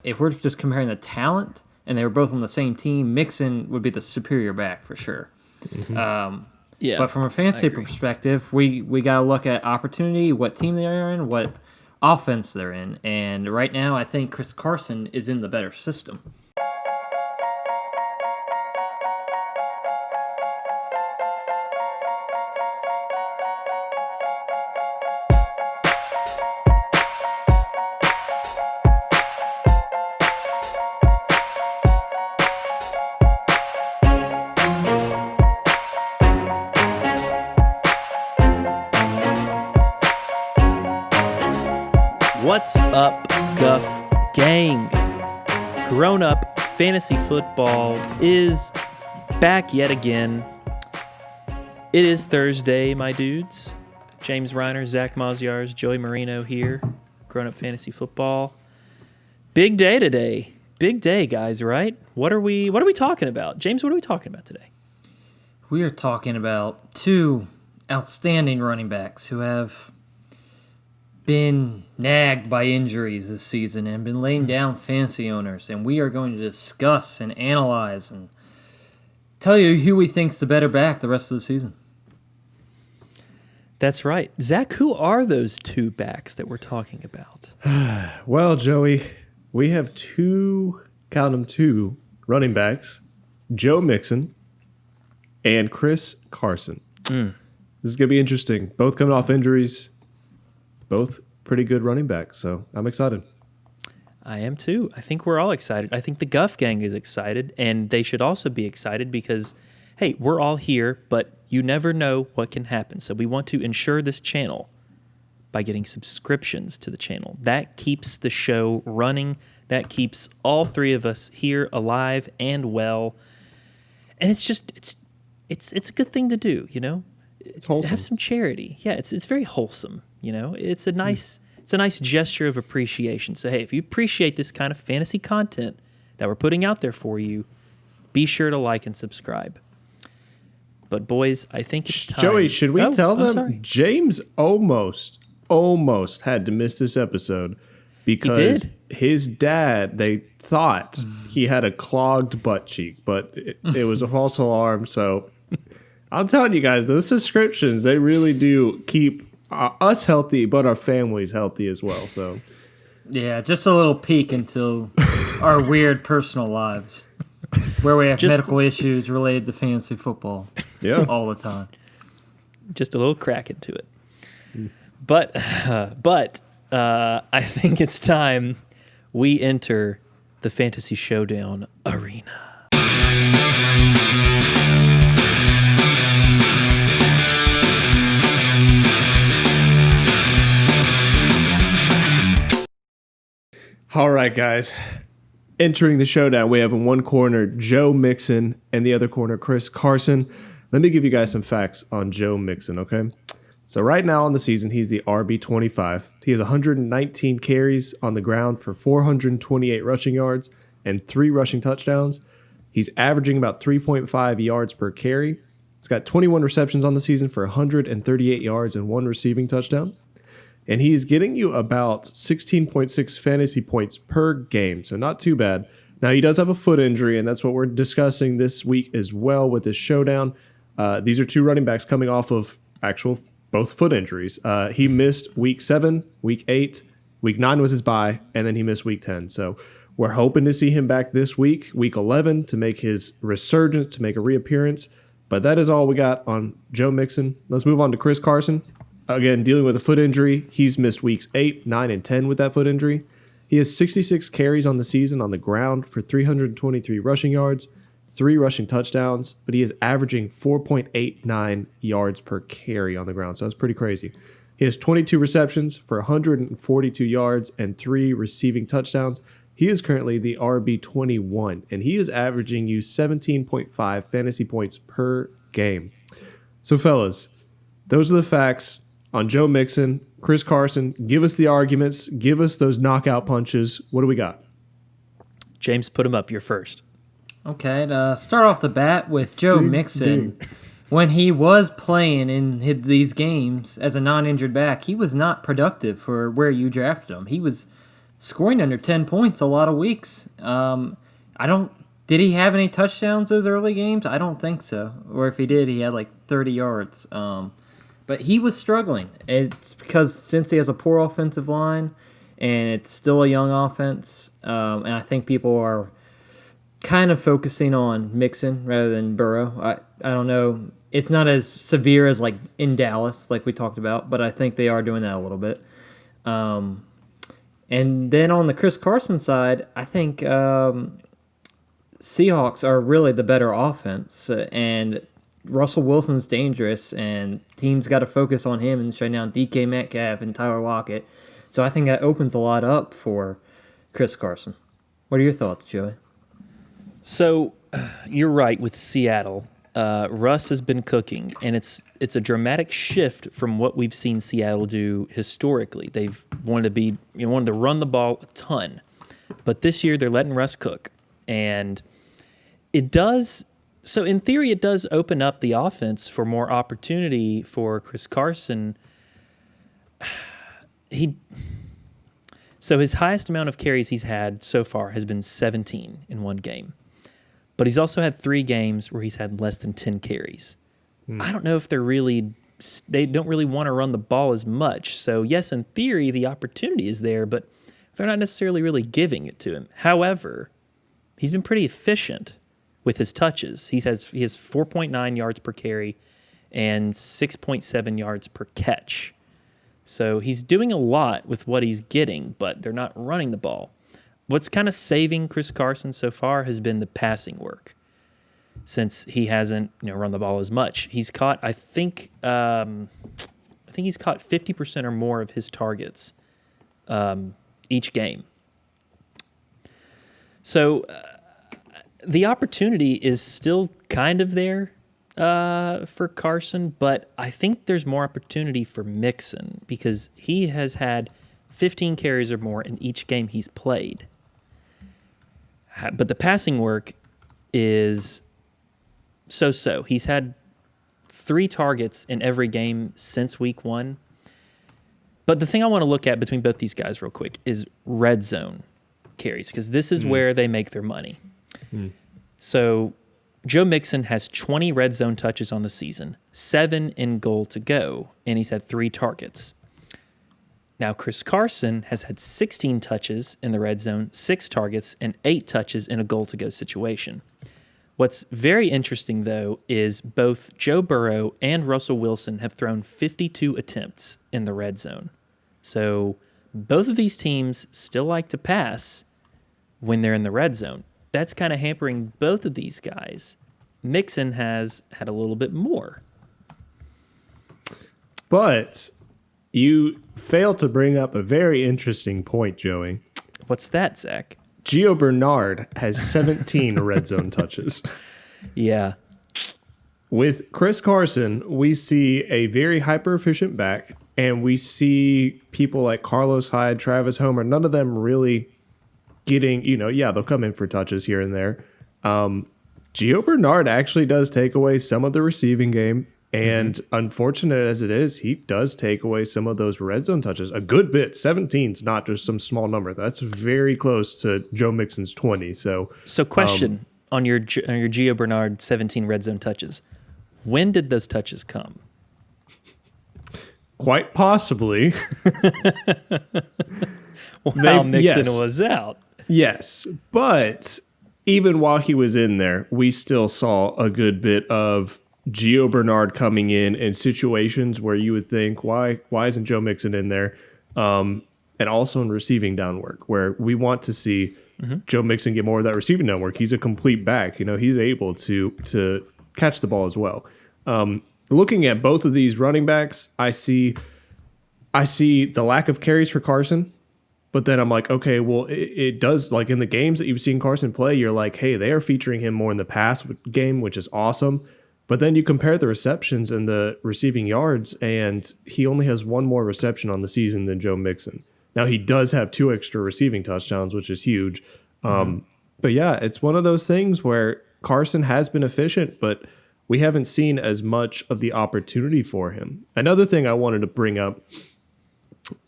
if we're just comparing the talent and they were both on the same team, Mixon would be the superior back for sure. Yeah, but from a fantasy perspective, we got to look at opportunity, what team they are in, what offense they're in. And right now, I think Chris Carson is in the better system. What's up, Guff Gang? Grown-up fantasy football is back yet again. It is Thursday, my dudes. James Reiner, Zach Maziarz, Joey Marino here. Grown-up fantasy football. Big day today. Big day, guys, right? What are we talking about? James, what are we talking about today? We are talking about two outstanding running backs who have been nagged by injuries this season and been laying down fantasy owners, and we are going to discuss and analyze and tell you who we think's the better back the rest of the season. That's right. Zach, who are those two backs that we're talking about? Well, Joey, we have two running backs, Joe Mixon and Chris Carson. This is going to be interesting. Both coming off injuries. Both pretty good running backs, so I'm excited. I am too. I think we're all excited. I think the Guff Gang is excited, and they should also be excited because, hey, we're all here, but you never know what can happen. So we want to ensure this channel by getting subscriptions to the channel. That keeps the show running. That keeps all three of us here alive and well. And it's just it's a good thing to do, you know? It's wholesome. Have some charity. Yeah, it's very wholesome. You know, it's a nice gesture of appreciation. So hey, if you appreciate this kind of fantasy content that we're putting out there for you, be sure to like and subscribe. But boys, I think it's time. Joey, should we tell them? Sorry. James almost had to miss this episode because his dad, they thought he had a clogged butt cheek, but it was a false alarm. So I'm telling you guys, those subscriptions, they really do keep us healthy, but our families healthy as well. So, yeah, just a little peek into our weird personal lives, where we have medical issues related to fantasy football. Yeah, all the time. Just a little crack into it. But I think it's time we enter the Fantasy Showdown arena. All right, guys. Entering the showdown, we have in one corner Joe Mixon and the other corner Chris Carson. Let me give you guys some facts on Joe Mixon, okay? So right now on the season, he's the RB25. He has 119 carries on the ground for 428 rushing yards and 3 rushing touchdowns. He's averaging about 3.5 yards per carry. He's got 21 receptions on the season for 138 yards and 1 receiving touchdown. And he's getting you about 16.6 fantasy points per game, so not too bad. Now, he does have a foot injury, and that's what we're discussing this week as well with this showdown. These are two running backs coming off of both foot injuries. He missed week 7, week 8, week 9 was his bye, and then he missed week 10. So we're hoping to see him back this week 11, to make his resurgence, to make a reappearance. But that is all we got on Joe Mixon. Let's move on to Chris Carson. Again, dealing with a foot injury. He's missed weeks 8, 9, and 10 with that foot injury. He has 66 carries on the season on the ground for 323 rushing yards, 3 rushing touchdowns, but he is averaging 4.89 yards per carry on the ground, so that's pretty crazy. He has 22 receptions for 142 yards and 3 receiving touchdowns. He is currently the RB21, and he is averaging you 17.5 fantasy points per game. So, fellas, those are the facts on Joe Mixon, Chris Carson. Give us the arguments. Give us those knockout punches. What do we got? James, put him up. You're first. Okay, to start off the bat with Joe Mixon. When he was playing in these games as a non-injured back, he was not productive for where you drafted him. He was scoring under 10 points a lot of weeks. Did he have any touchdowns those early games? I don't think so. Or if he did, he had like 30 yards. But he was struggling. It's because since he has a poor offensive line and it's still a young offense, and I think people are kind of focusing on Mixon rather than Burrow. I don't know. It's not as severe as like in Dallas, like we talked about, but I think they are doing that a little bit. And then on the Chris Carson side, I think Seahawks are really the better offense, and Russell Wilson's dangerous, and teams got to focus on him and shut down DK Metcalf and Tyler Lockett. So I think that opens a lot up for Chris Carson. What are your thoughts, Joey? So you're right with Seattle. Russ has been cooking, and it's a dramatic shift from what we've seen Seattle do historically. They've wanted to run the ball a ton, but this year they're letting Russ cook, and it does. So in theory, it does open up the offense for more opportunity for Chris Carson. So his highest amount of carries he's had so far has been 17 in one game. But he's also had 3 games where he's had less than 10 carries. I don't know if they don't really want to run the ball as much. So yes, in theory, the opportunity is there, but they're not necessarily really giving it to him. However, he's been pretty efficient with his touches. He has 4.9 yards per carry and 6.7 yards per catch. So he's doing a lot with what he's getting, but they're not running the ball. What's kind of saving Chris Carson so far has been the passing work, since he hasn't run the ball as much. He's caught, I think he's caught 50% or more of his targets each game. So the opportunity is still kind of there for Carson, but I think there's more opportunity for Mixon because he has had 15 carries or more in each game he's played. But the passing work is so-so. He's had 3 targets in every game since week 1. But the thing I want to look at between both these guys real quick is red zone carries, because this is where they make their money. So Joe Mixon has 20 red zone touches on the season, 7 in goal to go, and he's had 3 targets. Now, Chris Carson has had 16 touches in the red zone, 6 targets, and 8 touches in a goal-to-go situation. What's very interesting, though, is both Joe Burrow and Russell Wilson have thrown 52 attempts in the red zone. So both of these teams still like to pass when they're in the red zone. That's kind of hampering both of these guys. Mixon has had a little bit more. But you failed to bring up a very interesting point, Joey. What's that, Zach? Gio Bernard has 17 red zone touches. Yeah. With Chris Carson, we see a very hyper-efficient back, and we see people like Carlos Hyde, Travis Homer, none of them really getting, they'll come in for touches here and there. Gio Bernard actually does take away some of the receiving game. And unfortunate as it is, he does take away some of those red zone touches. A good bit. 17 is not just some small number. That's very close to Joe Mixon's 20. So question on your Gio Bernard 17 red zone touches. When did those touches come? Quite possibly. While Mixon was out. Yes. But even while he was in there, we still saw a good bit of Gio Bernard coming in situations where you would think, why isn't Joe Mixon in there? And also in receiving down work, where we want to see Joe Mixon get more of that receiving down work. He's a complete back. He's able to catch the ball as well. Looking at both of these running backs, I see the lack of carries for Carson. But then I'm like, okay, well, it does, like in the games that you've seen Carson play, you're like, hey, they are featuring him more in the pass game, which is awesome. But then you compare the receptions and the receiving yards, and he only has 1 more reception on the season than Joe Mixon. Now, he does have 2 extra receiving touchdowns, which is huge. But yeah, it's one of those things where Carson has been efficient, but we haven't seen as much of the opportunity for him. Another thing I wanted to bring up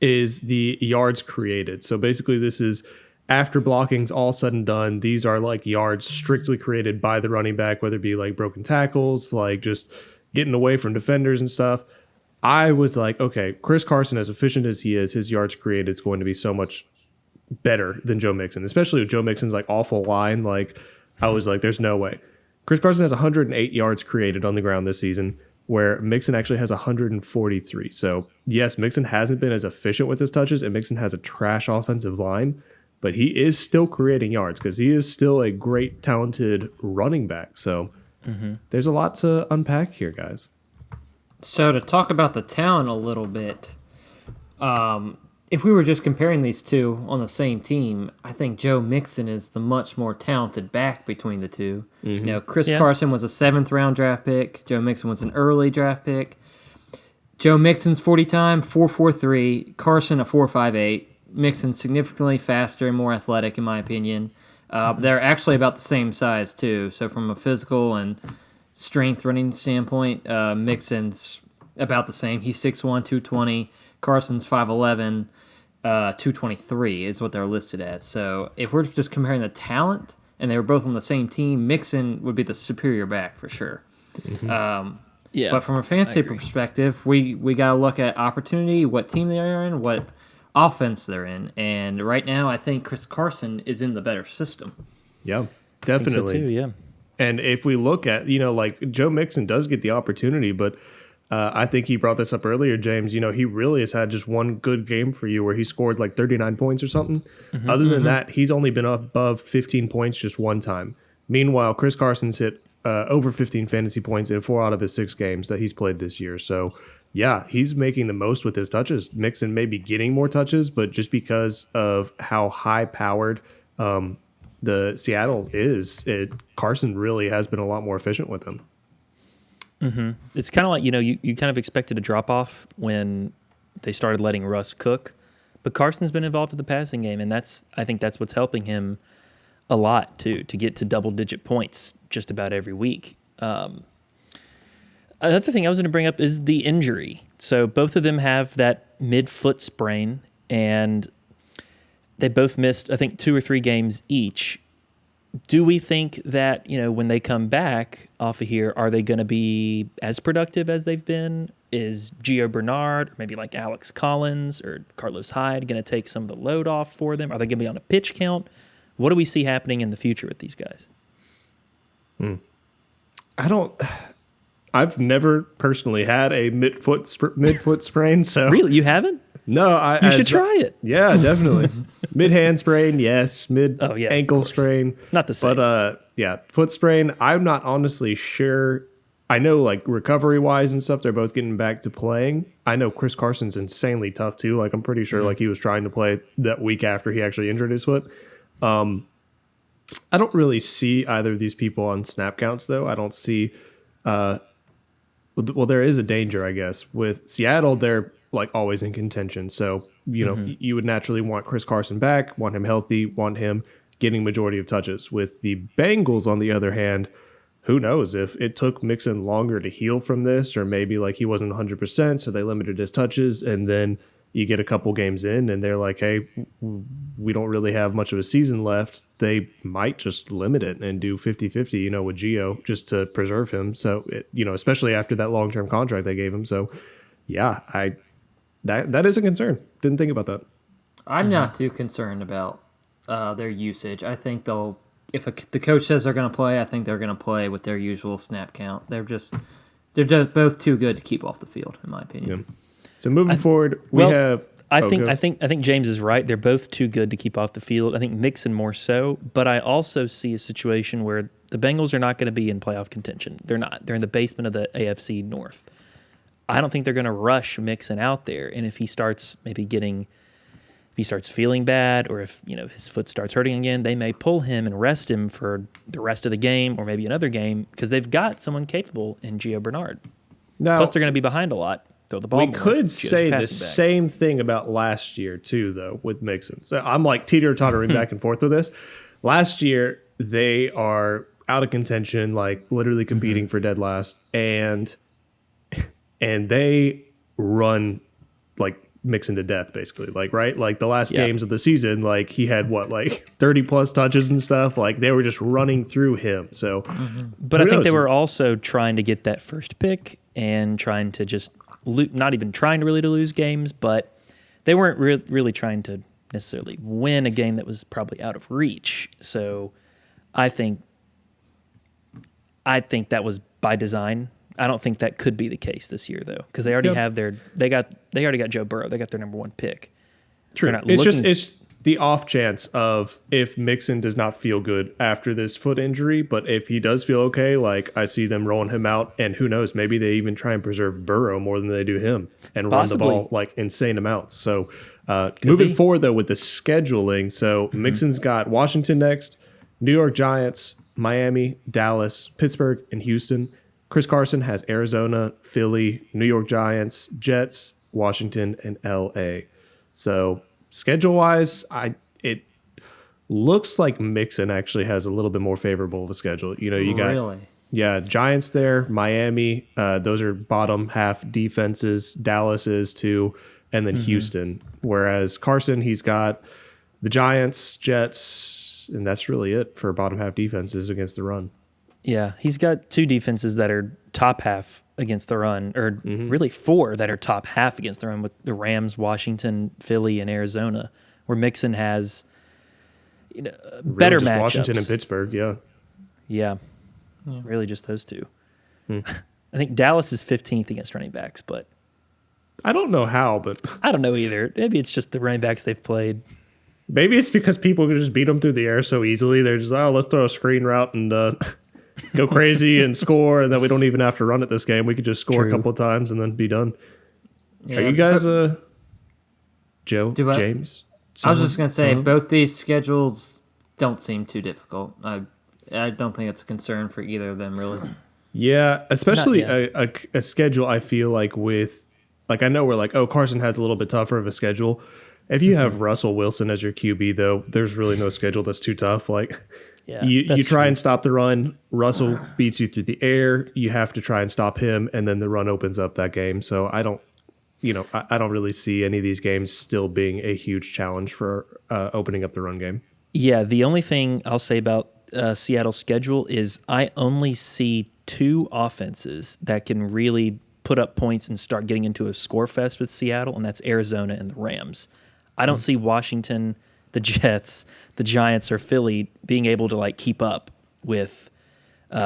is the yards created. So basically, this is after blocking's all said and done. These are like yards strictly created by the running back, whether it be like broken tackles, like just getting away from defenders and stuff. I was like, okay, Chris Carson, as efficient as he is, his yards created is going to be so much better than Joe Mixon, especially with Joe Mixon's like awful line. Like, I was like, there's no way. Chris Carson has 108 yards created on the ground this season, where Mixon actually has 143. So, yes, Mixon hasn't been as efficient with his touches, and Mixon has a trash offensive line, but he is still creating yards because he is still a great, talented running back. So, there's a lot to unpack here, guys. So to talk about the talent a little bit, if we were just comparing these two on the same team, I think Joe Mixon is the much more talented back between the two. You know, Chris Carson was a 7th-round draft pick. Joe Mixon was an early draft pick. Joe Mixon's 40 time, 4.43. Carson a 4.58. Mixon significantly faster and more athletic, in my opinion. They're actually about the same size, too. So from a physical and strength running standpoint, Mixon's about the same. He's 6'1", 220. Carson's 5'11", 223 is what they're listed as. So if we're just comparing the talent and they were both on the same team, Mixon would be the superior back for sure. But from a fantasy perspective, we got to look at opportunity, what team they are in, what offense they're in. And right now, I think Chris Carson is in the better system. Yeah, definitely. I think so too, yeah. And if we look at, like Joe Mixon does get the opportunity, but I think he brought this up earlier, James. He really has had just one good game for you where he scored like 39 points or something. Other than that, he's only been above 15 points just one time. Meanwhile, Chris Carson's hit over 15 fantasy points in 4 out of his 6 games that he's played this year. So, yeah, he's making the most with his touches. Mixon may be getting more touches, but just because of how high-powered the Seattle is, Carson really has been a lot more efficient with him. It's kind of like, you kind of expected a drop-off when they started letting Russ cook. But Carson's been involved in the passing game, and I think that's what's helping him a lot, too, to get to double-digit points just about every week. Another thing I was going to bring up is the injury. So both of them have that mid-foot sprain, and they both missed, I think, 2 or 3 games each. Do we think that, when they come back off of here, are they going to be as productive as they've been? Is Gio Bernard, or maybe like Alex Collins or Carlos Hyde, going to take some of the load off for them? Are they going to be on a pitch count? What do we see happening in the future with these guys? I've never personally had a mid-foot sprain. So Really? You haven't? No, You should try it. Yeah, definitely. Mid-hand sprain, yes. Mid-ankle sprain. Not the same. But, foot sprain, I'm not honestly sure. I know, like, recovery-wise and stuff, they're both getting back to playing. I know Chris Carson's insanely tough, too. Like, I'm pretty sure, like, he was trying to play that week after he actually injured his foot. I don't really see either of these people on snap counts, though. I don't see... well, there is a danger, I guess. With Seattle, they're like always in contention. So, you would naturally want Chris Carson back, want him healthy, want him getting majority of touches. With the Bengals, on the other hand, who knows if it took Mixon longer to heal from this, or maybe like he wasn't 100%, so they limited his touches, and then you get a couple games in and they're like, hey, we don't really have much of a season left. They might just limit it and do 50-50, with Gio just to preserve him. So, especially after that long-term contract they gave him. So, yeah, that is a concern. Didn't think about that. I'm not too concerned about their usage. I think the coach says they're going to play, I think they're going to play with their usual snap count. They're just both too good to keep off the field, in my opinion. Yeah. So moving forward, I think James is right. They're both too good to keep off the field. I think Mixon more so, but I also see a situation where the Bengals are not going to be in playoff contention. They're not. They're in the basement of the AFC North. I don't think they're going to rush Mixon out there. And if he starts feeling bad, or if his foot starts hurting again, they may pull him and rest him for the rest of the game or maybe another game because they've got someone capable in Gio Bernard. Now, plus, they're going to be behind a lot. Throw the ball. We could say the same thing about last year too, though, with Mixon. So I'm like teeter-tottering back and forth with this. Last year, they are out of contention, like literally competing for dead last, and they run like Mixon to death, basically. Like, right? Like the last Yeah. games of the season, like he had 30 plus touches and stuff. Like they were just running through him. So, But I think they were also trying to get that first pick and trying to just not even trying to really to lose games, but they weren't really trying to necessarily win a game that was probably out of reach. So I think that was by design. I don't think that could be the case this year though, because they already have they already got Joe Burrow. They got their number one pick. True. It's the off chance of if Mixon does not feel good after this foot injury, but if he does feel okay, like I see them rolling him out, and who knows, maybe they even try and preserve Burrow more than they do him and Possibly. run the ball like insane amounts. So moving forward though with the scheduling, so Mixon's got Washington next, New York Giants, Miami, Dallas, Pittsburgh, and Houston. Chris Carson has Arizona, Philly, New York Giants, Jets, Washington, and LA. So schedule-wise, it looks like Mixon actually has a little bit more favorable of a schedule. You know, you got Giants there, Miami. Those are bottom half defenses. Dallas is too, and then Houston. Whereas Carson, he's got the Giants, Jets, and that's really it for bottom half defenses against the run. Yeah, he's got two defenses that are top half against the run, or really four that are top half against the run with the Rams, Washington, Philly, and Arizona, where Mixon has better matchups. Washington and Pittsburgh, Yeah, really just those two. I think Dallas is 15th against running backs, but I don't know how, but I don't know either. Maybe it's just the running backs they've played. Maybe it's because people can just beat them through the air so easily. They're just, let's throw a screen route and go crazy and score, and then we don't even have to run it this game. We could just score a couple of times and then be done. Yeah, Are you guys, Joe, James? I was just going to say, both these schedules don't seem too difficult. I don't think it's a concern for either of them, really. Yeah, especially a schedule, I feel like with, like I know we're like, Carson has a little bit tougher of a schedule. If you have Russell Wilson as your QB, though, there's really no schedule that's too tough. Like, you try and stop the run. Russell beats you through the air. You have to try and stop him, and then the run opens up that game. So I don't really see any of these games still being a huge challenge for opening up the run game. Yeah, the only thing I'll say about Seattle's schedule is I only see two offenses that can really put up points and start getting into a score fest with Seattle, and that's Arizona and the Rams. I don't see Washington, the Jets, the Giants, or Philly being able to keep up with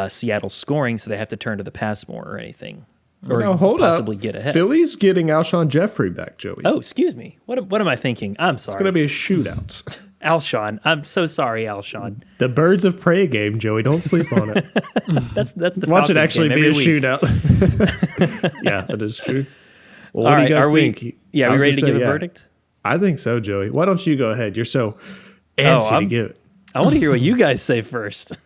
Seattle's scoring, so they have to turn to the pass more or anything, or possibly get ahead. Philly's getting Alshon Jeffrey back, Joey. Oh, excuse me. What am I thinking? I'm sorry. It's going to be a shootout. Alshon. I'm so sorry, Alshon. The Birds of Prey game, Joey. Don't sleep on it. That's the Watch Falcons it actually game be a every week. shootout. Yeah, that is true. Well, what All right, do you guys are think? we ready to give a verdict? I think so, Joey. Why don't you go ahead? You're so antsy to give it. I want to hear what you guys say first.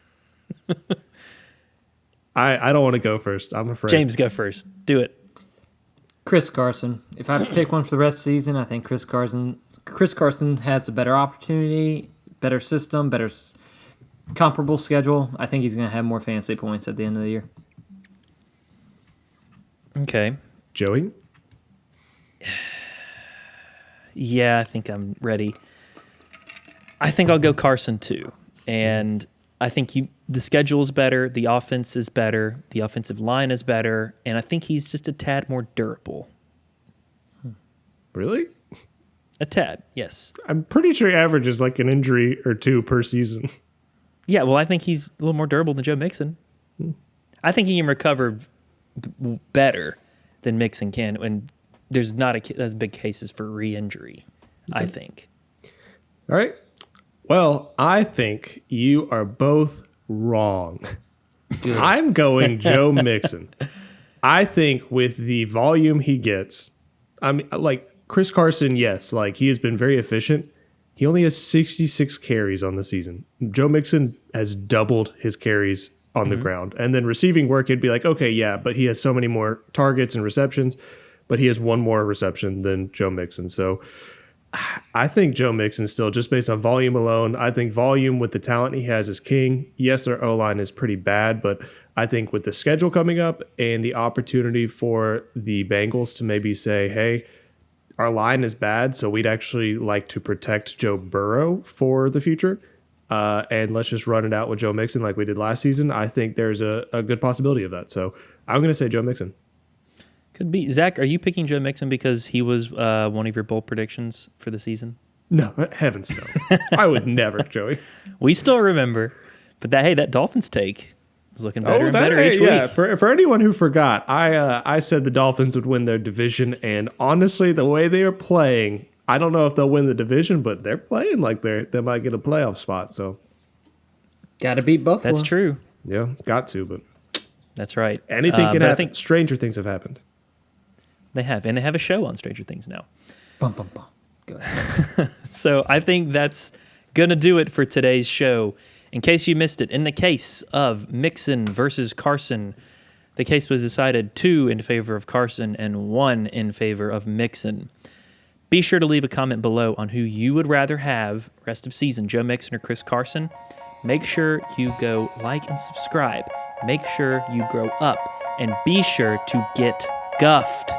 I don't want to go first. I'm afraid. James, go first. Do it. Chris Carson. If I have to pick one for the rest of the season, I think Chris Carson has a better opportunity, better system, better comparable schedule. I think he's going to have more fantasy points at the end of the year. Okay. Joey? Yeah, I think I'm ready. I think I'll go Carson too. And I think the schedule is better, the offense is better, the offensive line is better, and I think he's just a tad more durable. Really? A tad, yes. I'm pretty sure he averages like an injury or two per season. Yeah, well, I think he's a little more durable than Joe Mixon. I think he can recover better than Mixon can, and there's not as big cases for re-injury, I think. All right. Well, I think you are both wrong. I'm going Joe Mixon. I think with the volume he gets, I mean, like Chris Carson, yes, like he has been very efficient. He only has 66 carries on the season. Joe Mixon has doubled his carries on the ground. And then receiving work, it'd be like, okay, yeah, but he has so many more targets and receptions, but he has one more reception than Joe Mixon. So I think Joe Mixon still, just based on volume alone, I think volume with the talent he has is king. Yes, their O-line is pretty bad, but I think with the schedule coming up and the opportunity for the Bengals to maybe say, hey, our line is bad, so we'd actually like to protect Joe Burrow for the future. And let's just run it out with Joe Mixon like we did last season. I think there's a good possibility of that. So I'm going to say Joe Mixon. Could be. Zach, are you picking Joe Mixon because he was one of your bold predictions for the season? No, heavens no. I would never, Joey. We still remember. But that Dolphins take is looking better and better each week. For anyone who forgot, I said the Dolphins would win their division. And honestly, the way they are playing, I don't know if they'll win the division, but they're playing like they might get a playoff spot. So Got to beat Buffalo. That's true. yeah, got to. But That's right. anything can but happen. I think Stranger things have happened. they have. And they have a show on Stranger Things now. Bum, bum, bum. Go ahead. So I think that's going to do it for today's show. In case you missed it, in the case of Mixon versus Carson, the case was decided 2 in favor of Carson and 1 in favor of Mixon. Be sure to leave a comment below on who you would rather have rest of season, Joe Mixon or Chris Carson. Make sure you go like and subscribe. Make sure you grow up. And be sure to get guffed.